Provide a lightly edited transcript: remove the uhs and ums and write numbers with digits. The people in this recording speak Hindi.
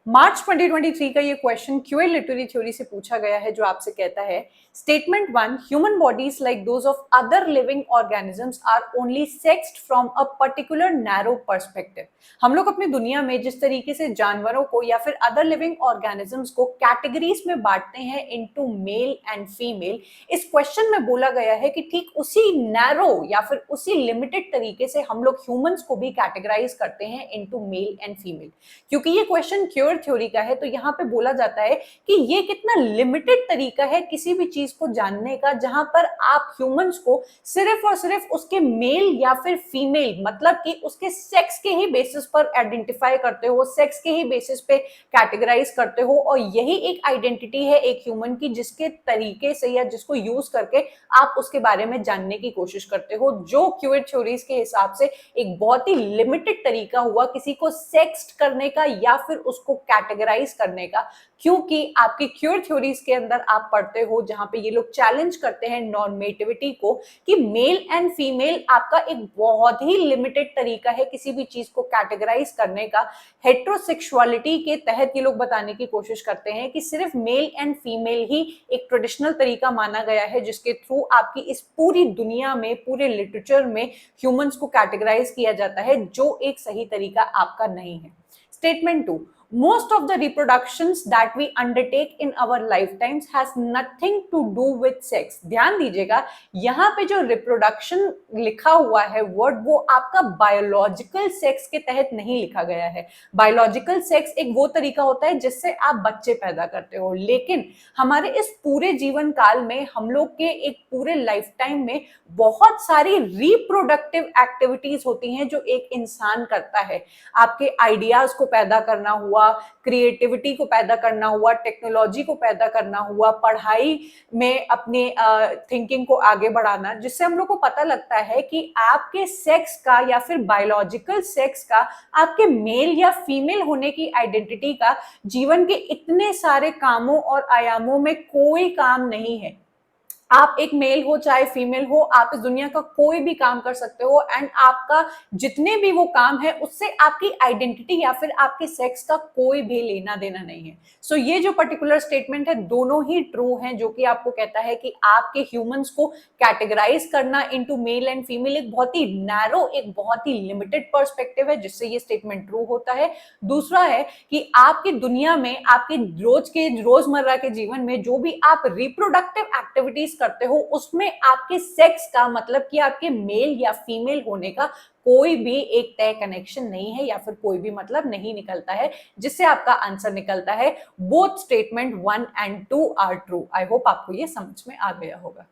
मार्च 2023 का ये क्वेश्चन क्यूए लिटरेरी थ्योरी से पूछा गया है, जो आपसे कहता है statement 1, human bodies like those of other living organisms are only sexed from a particular narrow perspective. हम लोग अपनी दुनिया में जिस तरीके से जानवरों को या फिर अदर लिविंग ऑर्गेनिजम्स को कैटेगरीज में बांटते हैं इनटू मेल एंड फीमेल, इस क्वेश्चन में बोला गया है कि ठीक उसी नैरो या फिर उसी लिमिटेड तरीके से हम लोग ह्यूमंस को भी कैटेगराइज करते हैं इनटू मेल एंड फीमेल। क्योंकि ये क्वेश्चन क्यूअर थ्योरी का है, तो यहाँ पे बोला जाता है कि ये कितना लिमिटेड तरीका है किसी भी चीज को जानने का, जहां पर आप ह्यूमंस को सिर्फ और सिर्फ उसके मेल या फिर फीमेल मतलब कि उसके सेक्स के ही बेसिस पर आइडेंटिफाई करते हो, सेक्स के ही बेसिस पे कैटेगराइज करते हो। और यही एक आइडेंटिटी है एक ह्यूमन की, जिसके तरीके से या जिसको यूज करके आप उसके बारे में जानने की कोशिश करते हो, जो क्यूअर थ्योरीज के हिसाब से एक बहुत ही लिमिटेड तरीका हुआ किसी को सेक्स करने का या फिर उसको कैटेगराइज करने का। क्योंकि आपकी क्यूअर थ्योरीज के अंदर आप पढ़ते हो, जहां पे ये लोग चैलेंज करते हैं नॉर्मेटिविटी को, कि मेल एंड फीमेल आपका एक बहुत ही लिमिटेड तरीका है किसी भी चीज को कैटेगराइज करने का। हेट्रोसेक्सुअलिटी के तहत ये लोग बताने की कोशिश करते हैं कि सिर्फ मेल एंड फीमेल ही एक ट्रेडिशनल तरीका माना गया है, जिसके थ्रू आपकी इस पूरी दुनिया में, पूरे लिटरेचर में ह्यूमंस को कैटेगराइज किया जाता है, जो एक सही तरीका आपका नहीं है। Statement 2. Most of the reproductions that we undertake in our lifetimes has nothing to do with sex. ध्यान दीजिएगा, यहाँ पे जो रिप्रोडक्शन लिखा हुआ है वर्ड, वो आपका बायोलॉजिकल सेक्स के तहत नहीं लिखा गया है। बायोलॉजिकल सेक्स एक वो तरीका होता है जिससे आप बच्चे पैदा करते हो, लेकिन हमारे इस पूरे जीवन काल में, हम लोग के एक पूरे लाइफ टाइम में बहुत सारी रिप्रोडक्टिव एक्टिविटीज होती हैं जो एक इंसान करता है। आपके आइडियाज को पैदा करना हुआ, क्रिएटिविटी को पैदा करना हुआ, टेक्नोलॉजी को पैदा करना हुआ, पढ़ाई में अपने थिंकिंग को आगे बढ़ाना, जिससे हम लोग को पता लगता है कि आपके सेक्स का या फिर बायोलॉजिकल सेक्स का, आपके मेल या फीमेल होने की आइडेंटिटी का जीवन के इतने सारे कामों और आयामों में कोई काम नहीं है। आप एक मेल हो चाहे फीमेल हो, आप इस दुनिया का कोई भी काम कर सकते हो, एंड आपका जितने भी वो काम है उससे आपकी आइडेंटिटी या फिर आपके सेक्स का कोई भी लेना देना नहीं है। सो ये जो पर्टिकुलर स्टेटमेंट है, दोनों ही ट्रू हैं, जो कि आपको कहता है कि आपके ह्यूमंस को कैटेगराइज करना इनटू मेल एंड फीमेल एक बहुत ही नैरो, एक बहुत ही लिमिटेड पर्सपेक्टिव है, जिससे ये स्टेटमेंट ट्रू होता है। दूसरा है कि आपकी दुनिया में, आपके रोजमर्रा के जीवन में जो भी आप रिप्रोडक्टिव एक्टिविटीज करते हो, उसमें आपके सेक्स का मतलब कि आपके मेल या फीमेल होने का कोई भी एक तय कनेक्शन नहीं है या फिर कोई भी मतलब नहीं निकलता है, जिससे आपका आंसर निकलता है both statement 1 and 2 are true. I hope आपको ये समझ में आ गया होगा।